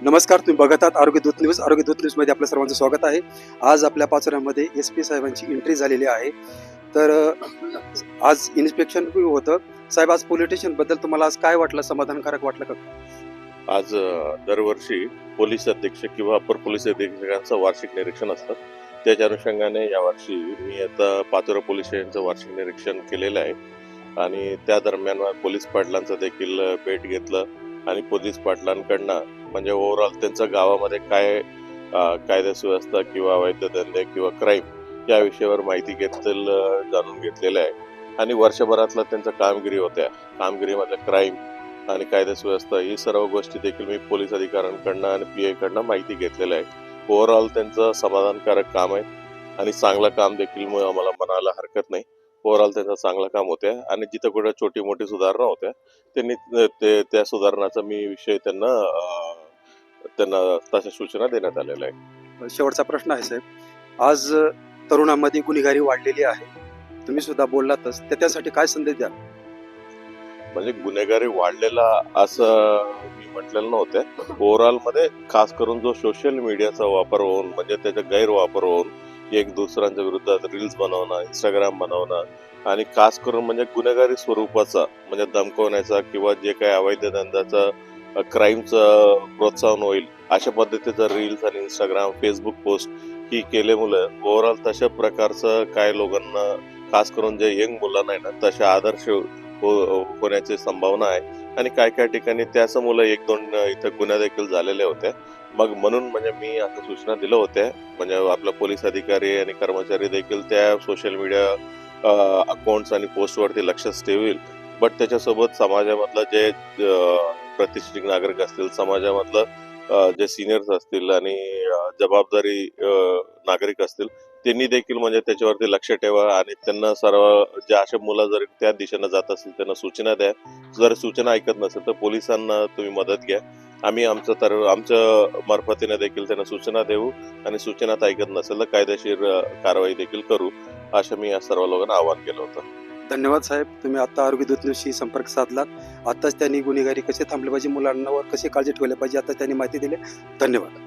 नमस्कार, तुम्ही बघत आहात आरोग्य दूत न्यूज. आरोग्य दूत न्यूजमध्ये आपल्या सर्वांचं स्वागत आहे. आज आपल्या पाचोऱ्यामध्ये SP साहेबांची एंट्री झालेली आहे. तर आज इन्स्पेक्शन होतं. साहेब, आज पोलीस स्टेशनबद्दल तुम्हाला आज काय वाटलं? समाधानकारक वाटलं का? आज दरवर्षी पोलीस अधीक्षक किंवा अपर पोलीस अधीक्षकांचं वार्षिक निरीक्षण असतं. त्याच्या अनुषंगाने यावर्षी मी आता पाचोरा पोलीस स्टेशनचं वार्षिक निरीक्षण केलेलं आहे आणि त्या दरम्यान पोलीस पाटलांचं देखील भेट घेतलं आणि पोलीस पाटलांकडनं म्हणजे ओव्हरऑल त्यांचं गावामध्ये काय कायदा सुव्यवस्था किंवा अवैध धंदे किंवा क्राईम या विषयावर माहिती जाणून घेतलेलं आहे आणि वर्षभरातलं त्यांचं कामगिरीमधलं क्राईम आणि कायदा सुव्यवस्था ही सर्व गोष्टी देखील मी पोलीस अधिकाऱ्यांकडनं आणि PI कडनं माहिती घेतलेलं आहे. ओव्हरऑल त्यांचं समाधानकारक काम आहे आणि चांगलं काम देखील आम्हाला म्हणायला हरकत नाही. ओव्हरऑल त्यांचं चांगलं काम होते आणि जिथं कुठं छोटी मोठी सुधारणा होत्या त्यांनी त्या सुधारणाचा मी विषय त्यांना तशा सूचना देण्यात आलेल्या आहे. शेवटचा प्रश्न आहे साहेब, आज तरुणांमध्ये गुन्हेगारी वाढलेली आहे. तुम्ही सुद्धा बोललातच, त्यासाठी काय संदेश द्याल? म्हणजे गुन्हेगारी वाढलेला असं मी म्हटलेलं नव्हतं. ओव्हरऑल मध्ये खास करून जो सोशल मीडियाचा वापर होऊन म्हणजे त्याचा गैरवापर होऊन एक दुसऱ्यांच्या विरुद्धात रील्स बनवणं, इंस्टाग्राम बनवणं आणि खास करून म्हणजे गुन्हेगारी स्वरूपाचा म्हणजे धमकवण्याचा किंवा जे काही अवैध धंद्याचा क्राईमचं प्रोत्साहन होईल अशा पद्धतीचं रील्स आणि इंस्टाग्राम फेसबुक पोस्ट ही केल्यामुळे ओव्हरऑल तशा प्रकारचं काय लोकांना खास करून जे यंग मुलांना आहे ना तसे आदर्श होण्याची संभावना आहे आणि काय ठिकाणी त्याच मुलं 1-2 इथं गुन्हा देखील झालेल्या होत्या. मग म्हणून म्हणजे मी अशा सूचना दिल्या होत्या म्हणजे आपला पोलीस अधिकारी आणि कर्मचारी देखील त्या सोशल मीडिया अकाउंट्स आणि पोस्टवरती लक्षच ठेवील. बट त्याच्यासोबत समाजामधलं जे प्रतिष्ठित नागरिक असतील, समाजामधलं जे सिनियर्स असतील आणि जबाबदारी नागरिक असतील त्यांनी देखील म्हणजे त्याच्यावरती लक्ष ठेवा आणि त्यांना सर्व जे अशा मुलं जर त्या दिशेनं जात असतील त्यांना सूचना द्या. जर सूचना ऐकत नसेल तर पोलिसांना तुम्ही मदत घ्या. आम्ही आमच्या मार्फतीने देखील त्यांना सूचना देऊ आणि सूचनात ऐकत नसेल तर कायदेशीर कारवाई देखील करू असं मी या सर्व लोकांना आवाहन केलं होतं. धन्यवाद साहेब, तुम्ही आता आरोग्य दूत न्यूजशी संपर्क साधलात. आताच त्यांनी गुन्हेगारी कसे थांबले पाहिजे, मुलांवर कशी काळजी ठेवली पाहिजे, आता त्यांनी माहिती दिली. धन्यवाद.